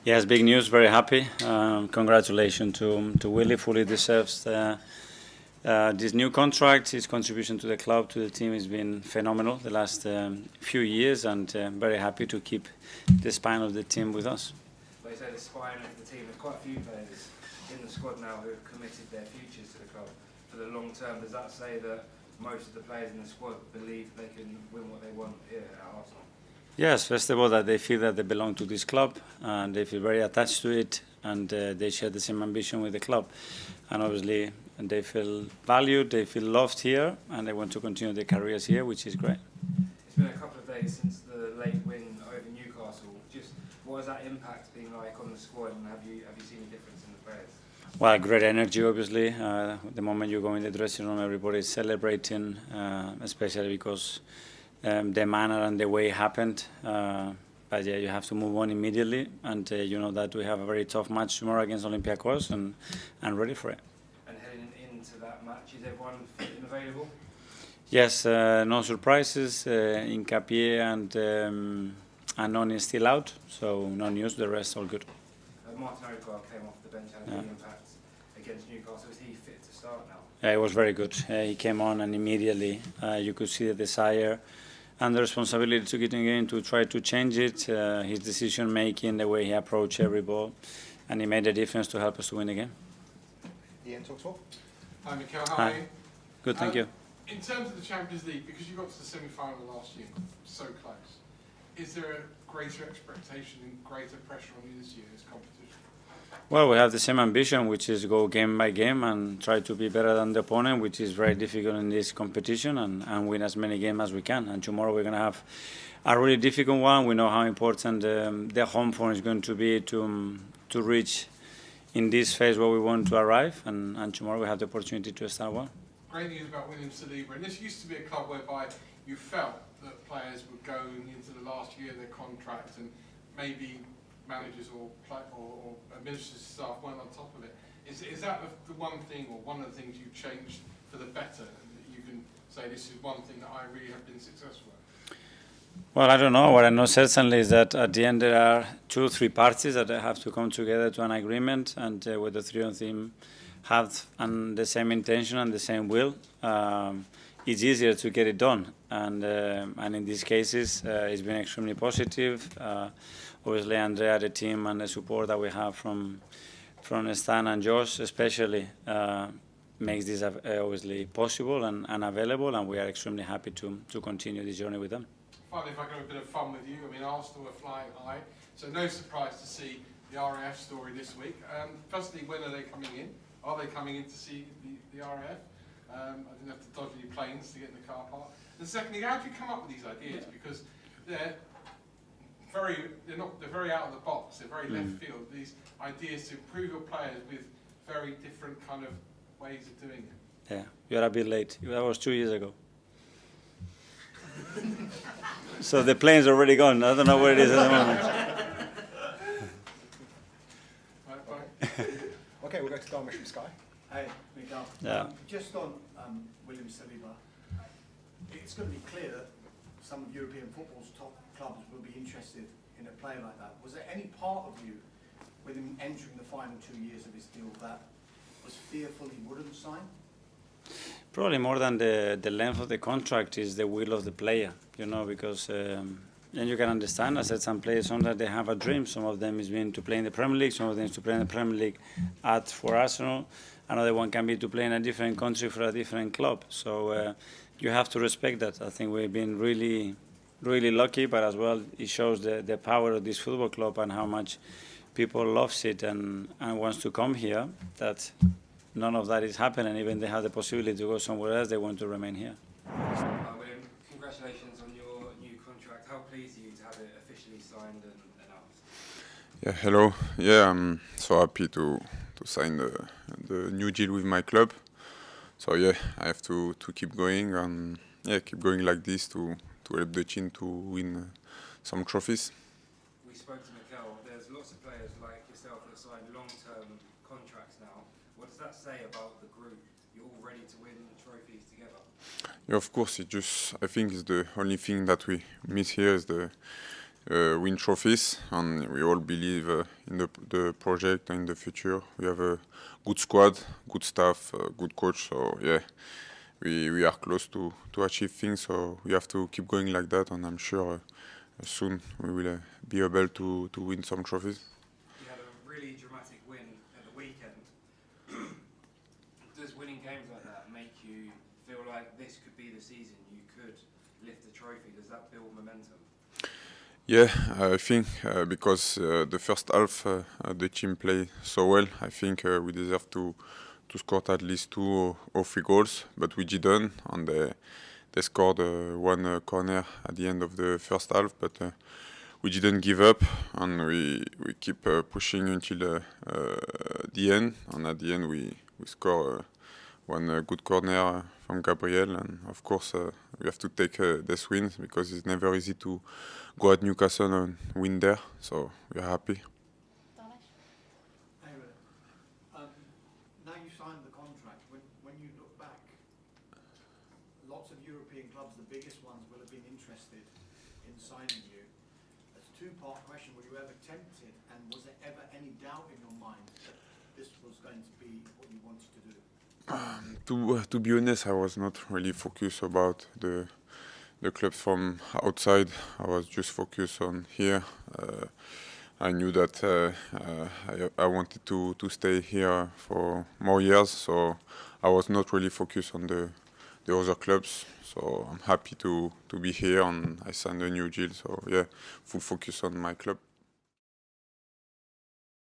Yes, big news. Very happy. Congratulations to Willie. Fully deserves this new contract. His contribution to the club, to the team, has been phenomenal the last few years, and very happy to keep the spine of the team with us. They say the spine of the team. There's quite a few players in the squad now who have committed their futures to the club for the long term. Does that say that most of the players in the squad believe they can win what they want here at Arsenal? Yes, first of all, that they feel that they belong to this club, and they feel very attached to it, and they share the same ambition with the club. And obviously, they feel valued, they feel loved here, and they want to continue their careers here, which is great. It's been a couple of days since the late win over Newcastle. Just what has that impact been like on the squad, and have you seen a difference in the players? Well, great energy, obviously. The moment you go in the dressing room, everybody is celebrating, especially because the manner and the way it happened. But yeah, you have to move on immediately, and you know that we have a very tough match tomorrow against Olympiacos, and ready for it. And heading into that match, is everyone fit and available? Yes, no surprises. Hincapié and Noni is still out, so no news. The rest all good. Martin Odegaard came off the bench, had a big impact against Newcastle. Is he fit to start now? Yeah, it was very good. He came on, and immediately you could see the desire and the responsibility to get in the game to try to change it. His decision making, the way he approached every ball, and he made a difference to help us to win the game. Ian, talk to. Hi, Mikel. How are you? Good, thank you. In terms of the Champions League, because you got to the semi-final last year, so close, is there a greater expectation and greater pressure on you this year in this competition? Well, we have the same ambition, which is go game by game and try to be better than the opponent, which is very difficult in this competition, and win as many games as we can. And tomorrow we're going to have a really difficult one. We know how important the home form is going to be to reach in this phase where we want to arrive, and tomorrow we have the opportunity to start well. Great news about winning Saliba, and this used to be a club whereby you felt that players would go into the last year of their contract and maybe managers or administrative staff weren't on top of it. Is that the one thing or one of the things you've changed for the better, and that you can say this is one thing that I really have been successful at? Well, I don't know. What I know certainly is that at the end there are 2 or 3 parties that have to come together to an agreement, and with the 3 of them have the same intention and the same will, it's easier to get it done. And in these cases, it's been extremely positive. Obviously, Andrea, the team, and the support that we have from Stan and Josh especially makes this obviously possible and available, and we are extremely happy to continue this journey with them. Finally, if I can have a bit of fun with you, I mean, Arsenal are flying high, so no surprise to see the RAF story this week. Firstly, when are they coming in? Are they coming in to see the RAF? I didn't have to dodge any planes to get in the car park. And secondly, how do you come up with these ideas? Because they're very out of the box. They're very left field. These ideas to improve your players with very different kind of ways of doing it. Yeah, you're a bit late. That was 2 years ago. So the plane's already gone. I don't know where it is at the moment. Right, bye. Okay, we'll go to Dharmesh from Sky. Hey, Miguel. Yeah. Just on William Saliba, it's going to be clear that some of European football's top clubs will be interested in a player like that. Was there any part of you, with him entering the final 2 years of his deal, that was fearful he wouldn't sign? Probably more than the length of the contract is the will of the player, you know, because and you can understand, I said some players, sometimes they have a dream. Some of them is being to play in the Premier League, some of them is to play in the Premier League for Arsenal. Another one can be to play in a different country for a different club. So you have to respect that. I think we've been really, really lucky, but as well it shows the power of this football club and how much people loves it and wants to come here, that none of that is happening. Even they have the possibility to go somewhere else, they want to remain here. William, congratulations on your new contract. How pleased are you to have it officially signed and announced? Yeah, hello. Yeah, I'm so happy to sign the new deal with my club. So yeah, I have to keep going and keep going like this to help the team to win some trophies. We spoke to Mikel. There's lots of players like yourself that signed long-term contracts now. What does that say about the group? You're all ready to win trophies together? Yeah, of course. I think it's the only thing that we miss here is win trophies, and we all believe in the project and in the future. We have a good squad, good staff, good coach. So yeah, we are close to achieve things. So we have to keep going like that, and I'm sure soon we will be able to win some trophies. You had a really dramatic win at the weekend. Does winning games like that make you feel like this could be the season you could lift the trophy? Does that build momentum? Yeah, I think because the first half the team played so well, I think we deserve to score at least 2 or 3 goals, but we didn't, and they scored one corner at the end of the first half, but we didn't give up, and we keep pushing until the end, and at the end we score one good corner from Gabriel, and of course we have to take this wins because it's never easy to go at Newcastle and win there, so we are happy. Hey, now you signed the contract, when you look back, lots of European clubs, the biggest ones, will have been interested in signing you. It's a two-part question. Were you ever tempted, and was there ever any doubt in your mind that this was going to be what you wanted to do? To be honest, I was not really focused about the clubs from outside. I was just focused on here. I knew that I wanted to stay here for more years, so I was not really focused on the other clubs. So I'm happy to be here, and I signed a new deal. So yeah, full focus on my club.